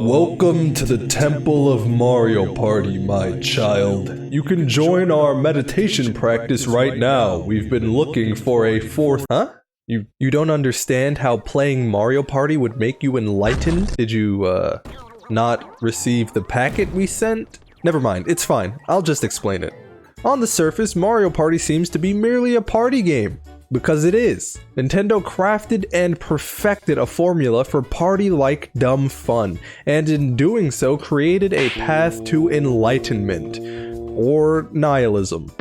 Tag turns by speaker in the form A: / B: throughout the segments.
A: Welcome to the Temple of Mario Party, my child. You can join our meditation practice right now. We've been looking for a fourth— Huh? You don't understand how playing Mario Party would make you enlightened? Did you, not receive the packet we sent? Never mind, it's fine. I'll just explain it. On the surface, Mario Party seems to be merely a party game. Because it is. Nintendo crafted and perfected a formula for party-like dumb fun, and in doing so created a path to enlightenment, or nihilism.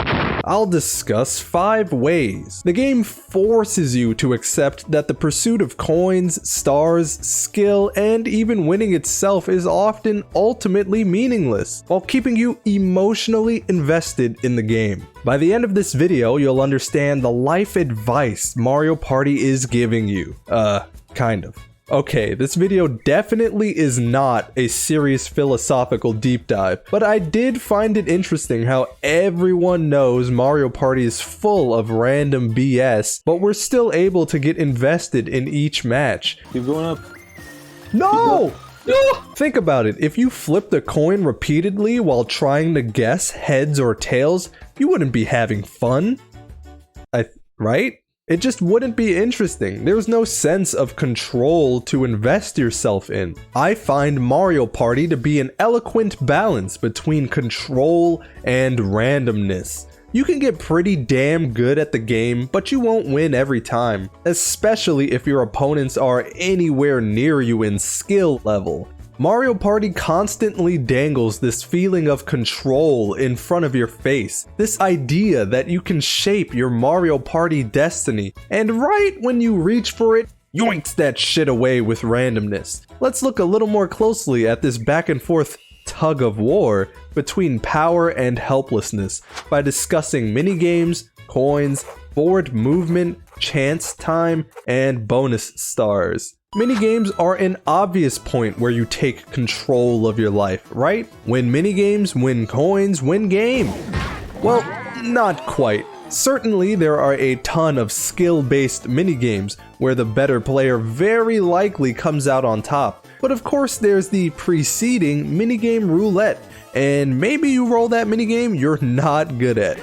A: I'll discuss 5 ways. The game forces you to accept that the pursuit of coins, stars, skill, and even winning itself is often ultimately meaningless, while keeping you emotionally invested in the game. By the end of this video, you'll understand the life advice Mario Party is giving you. Kind of. Okay, this video definitely is not a serious philosophical deep dive, but I did find it interesting how everyone knows Mario Party is full of random BS, but we're still able to get invested in each match.
B: Keep going up.
A: No! Think about it, if you flipped a coin repeatedly while trying to guess heads or tails, you wouldn't be having fun. Right? It just wouldn't be interesting. There's no sense of control to invest yourself in. I find Mario Party to be an eloquent balance between control and randomness. You can get pretty damn good at the game, but you won't win every time, especially if your opponents are anywhere near you in skill level. Mario Party constantly dangles this feeling of control in front of your face, this idea that you can shape your Mario Party destiny, and right when you reach for it, yoinks that shit away with randomness. Let's look a little more closely at this back and forth tug of war between power and helplessness by discussing minigames, coins, forward movement, chance time, and bonus stars. Minigames are an obvious point where you take control of your life, right? Win minigames, win coins, win game. Well, not quite. Certainly there are a ton of skill-based minigames where the better player very likely comes out on top. But of course there's the preceding minigame roulette, and maybe you roll that minigame you're not good at.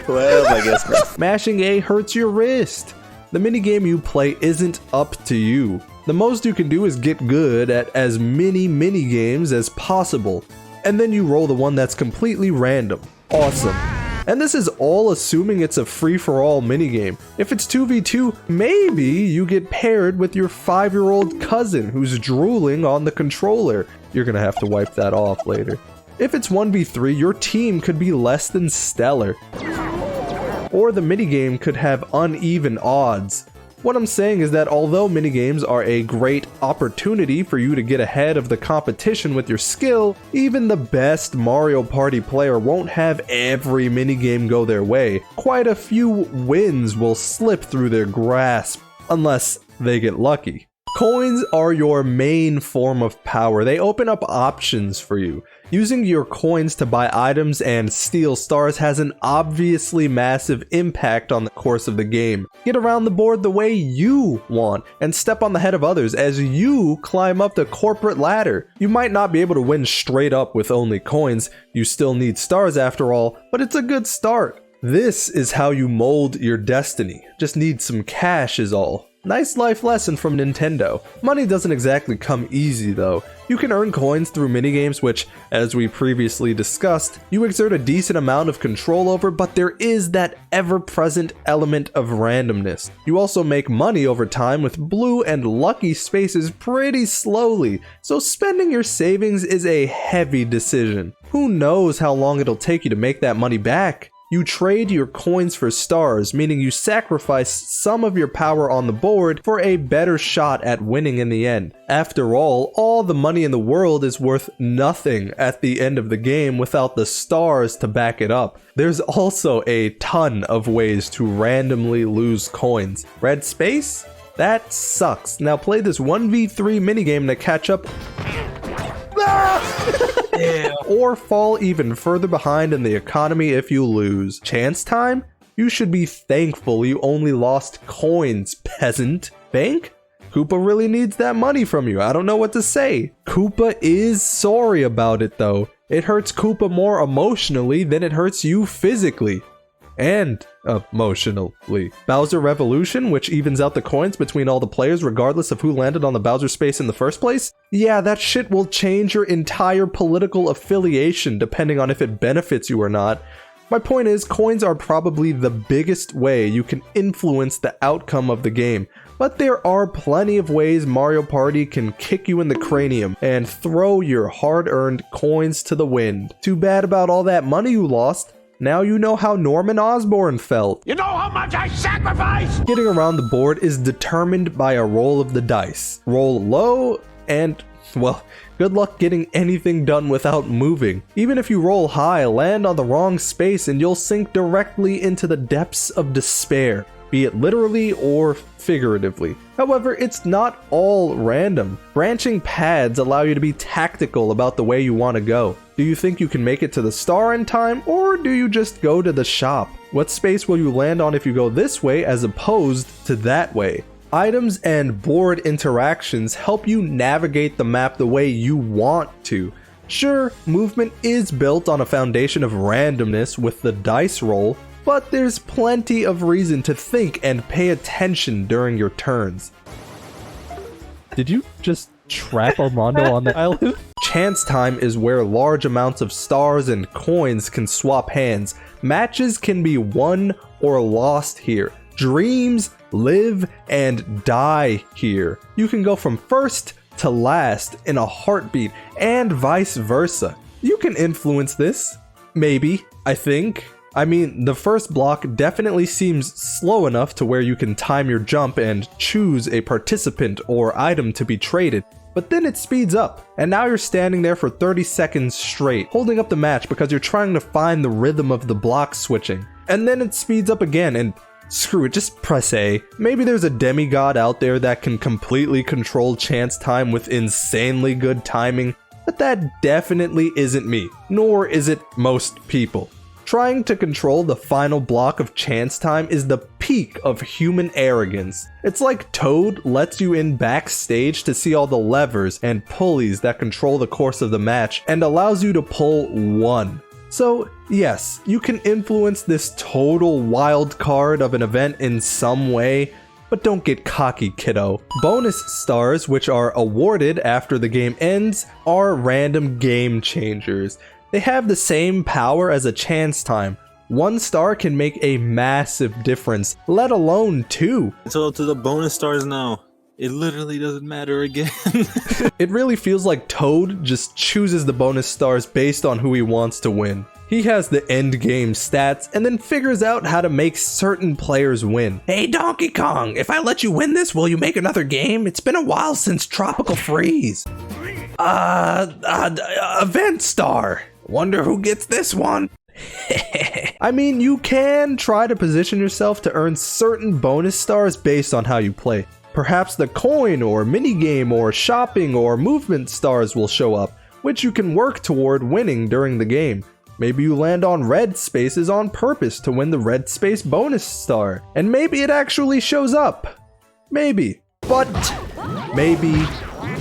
B: Well, I guess not.
A: Mashing A hurts your wrist. The minigame you play isn't up to you. The most you can do is get good at as many minigames as possible, and then you roll the one that's completely random. Awesome. And this is all assuming it's a free-for-all minigame. If it's 2v2, maybe you get paired with your 5-year-old cousin who's drooling on the controller. You're gonna have to wipe that off later. If it's 1v3, your team could be less than stellar. Or the minigame could have uneven odds. What I'm saying is that although minigames are a great opportunity for you to get ahead of the competition with your skill, even the best Mario Party player won't have every minigame go their way. Quite a few wins will slip through their grasp, unless they get lucky. Coins are your main form of power. They open up options for you. Using your coins to buy items and steal stars has an obviously massive impact on the course of the game. Get around the board the way you want, and step on the head of others as you climb up the corporate ladder. You might not be able to win straight up with only coins, you still need stars after all, but it's a good start. This is how you mold your destiny. Just need some cash is all. Nice life lesson from Nintendo. Money doesn't exactly come easy though. You can earn coins through minigames which, as we previously discussed, you exert a decent amount of control over, but there is that ever-present element of randomness. You also make money over time with blue and lucky spaces pretty slowly, so spending your savings is a heavy decision. Who knows how long it'll take you to make that money back? You trade your coins for stars, meaning you sacrifice some of your power on the board for a better shot at winning in the end. After all the money in the world is worth nothing at the end of the game without the stars to back it up. There's also a ton of ways to randomly lose coins. Red space? That sucks. Now play this 1v3 minigame to catch up. Yeah. Or fall even further behind in the economy if you lose. Chance time? You should be thankful you only lost coins, peasant. Bank? Koopa really needs that money from you. I don't know what to say. Koopa is sorry about it though. It hurts Koopa more emotionally than it hurts you physically. And emotionally. Bowser Revolution, which evens out the coins between all the players regardless of who landed on the Bowser space in the first place? Yeah, that shit will change your entire political affiliation depending on if it benefits you or not. My point is, coins are probably the biggest way you can influence the outcome of the game, but there are plenty of ways Mario Party can kick you in the cranium and throw your hard-earned coins to the wind. Too bad about all that money you lost. Now you know how Norman Osborn felt.
C: You know how much I sacrificed?
A: Getting around the board is determined by a roll of the dice. Roll low and, well, good luck getting anything done without moving. Even if you roll high, land on the wrong space and you'll sink directly into the depths of despair, be it literally or figuratively. However, it's not all random. Branching paths allow you to be tactical about the way you want to go. Do you think you can make it to the star in time, or do you just go to the shop? What space will you land on if you go this way as opposed to that way? Items and board interactions help you navigate the map the way you want to. Sure, movement is built on a foundation of randomness with the dice roll, but there's plenty of reason to think and pay attention during your turns. Did you just trap Armando on the island? Chance time is where large amounts of stars and coins can swap hands. Matches can be won or lost here. Dreams live and die here. You can go from first to last in a heartbeat and vice versa. You can influence this. Maybe, I think. I mean, the first block definitely seems slow enough to where you can time your jump and choose a participant or item to be traded, but then it speeds up, and now you're standing there for 30 seconds straight, holding up the match because you're trying to find the rhythm of the block switching. And then it speeds up again, and screw it, just press A. Maybe there's a demigod out there that can completely control chance time with insanely good timing, but that definitely isn't me, nor is it most people. Trying to control the final block of chance time is the peak of human arrogance. It's like Toad lets you in backstage to see all the levers and pulleys that control the course of the match and allows you to pull one. So yes, you can influence this total wild card of an event in some way, but don't get cocky, kiddo. Bonus stars, which are awarded after the game ends, are random game changers. They have the same power as a chance time. One star can make a massive difference, let alone two.
B: It's all to the bonus stars now. It literally doesn't matter again.
A: It really feels like Toad just chooses the bonus stars based on who he wants to win. He has the end game stats and then figures out how to make certain players win. Hey Donkey Kong, if I let you win this, will you make another game? It's been a while since Tropical Freeze. Event star. Wonder who gets this one? I mean, you can try to position yourself to earn certain bonus stars based on how you play. Perhaps the coin or minigame or shopping or movement stars will show up, which you can work toward winning during the game. Maybe you land on red spaces on purpose to win the red space bonus star. And maybe it actually shows up. Maybe. But maybe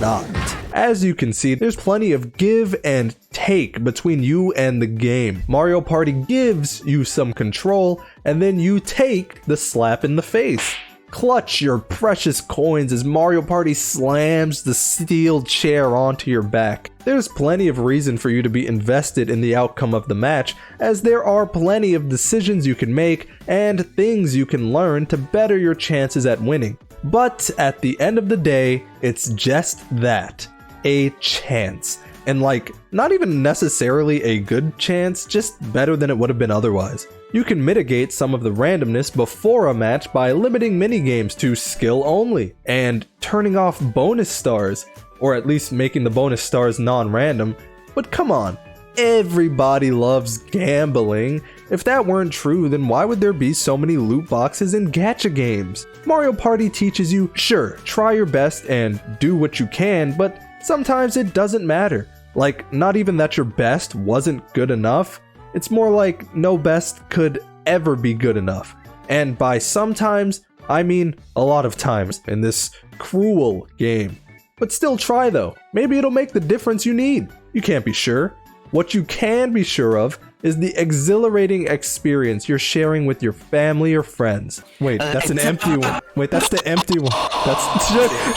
A: not. As you can see, there's plenty of give and take between you and the game. Mario Party gives you some control, and then you take the slap in the face. Clutch your precious coins as Mario Party slams the steel chair onto your back. There's plenty of reason for you to be invested in the outcome of the match, as there are plenty of decisions you can make and things you can learn to better your chances at winning. But at the end of the day, it's just that. A chance. And like, not even necessarily a good chance, just better than it would have been otherwise. You can mitigate some of the randomness before a match by limiting minigames to skill only, and turning off bonus stars, or at least making the bonus stars non-random. But come on, everybody loves gambling. If that weren't true, then why would there be so many loot boxes in gacha games? Mario Party teaches you, sure, try your best and do what you can, but sometimes it doesn't matter. Like, not even that your best wasn't good enough. It's more like no best could ever be good enough. And by sometimes, I mean a lot of times in this cruel game. But still try though. Maybe it'll make the difference you need. You can't be sure. What you can be sure of is the exhilarating experience you're sharing with your family or friends. Wait, that's an empty one. Wait, that's the empty one. That's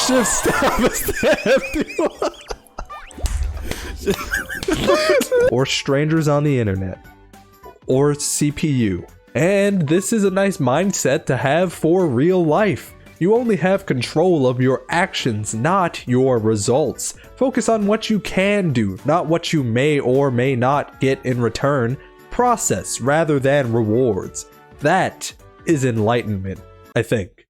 A: should stop. It's the empty one. Or strangers on the internet. Or CPU. And this is a nice mindset to have for real life. You only have control of your actions, not your results. Focus on what you can do, not what you may or may not get in return. Process rather than rewards. That is enlightenment, I think.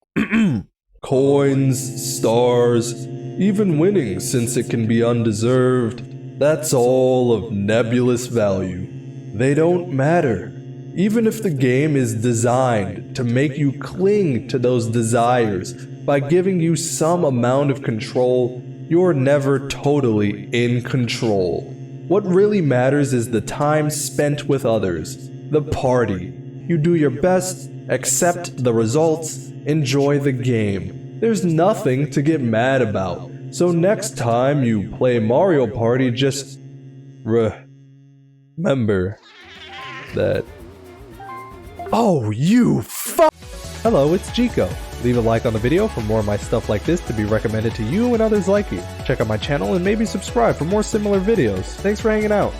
A: Coins, stars, even winning since it can be undeserved, that's all of nebulous value. They don't matter. Even if the game is designed to make you cling to those desires by giving you some amount of control, you're never totally in control. What really matters is the time spent with others, the party. You do your best, accept the results, enjoy the game. There's nothing to get mad about. So next time you play Mario Party, just remember that. Oh, you fuck! Hello, it's Chico. Leave a like on the video for more of my stuff like this to be recommended to you and others like you. Check out my channel and maybe subscribe for more similar videos. Thanks for hanging out.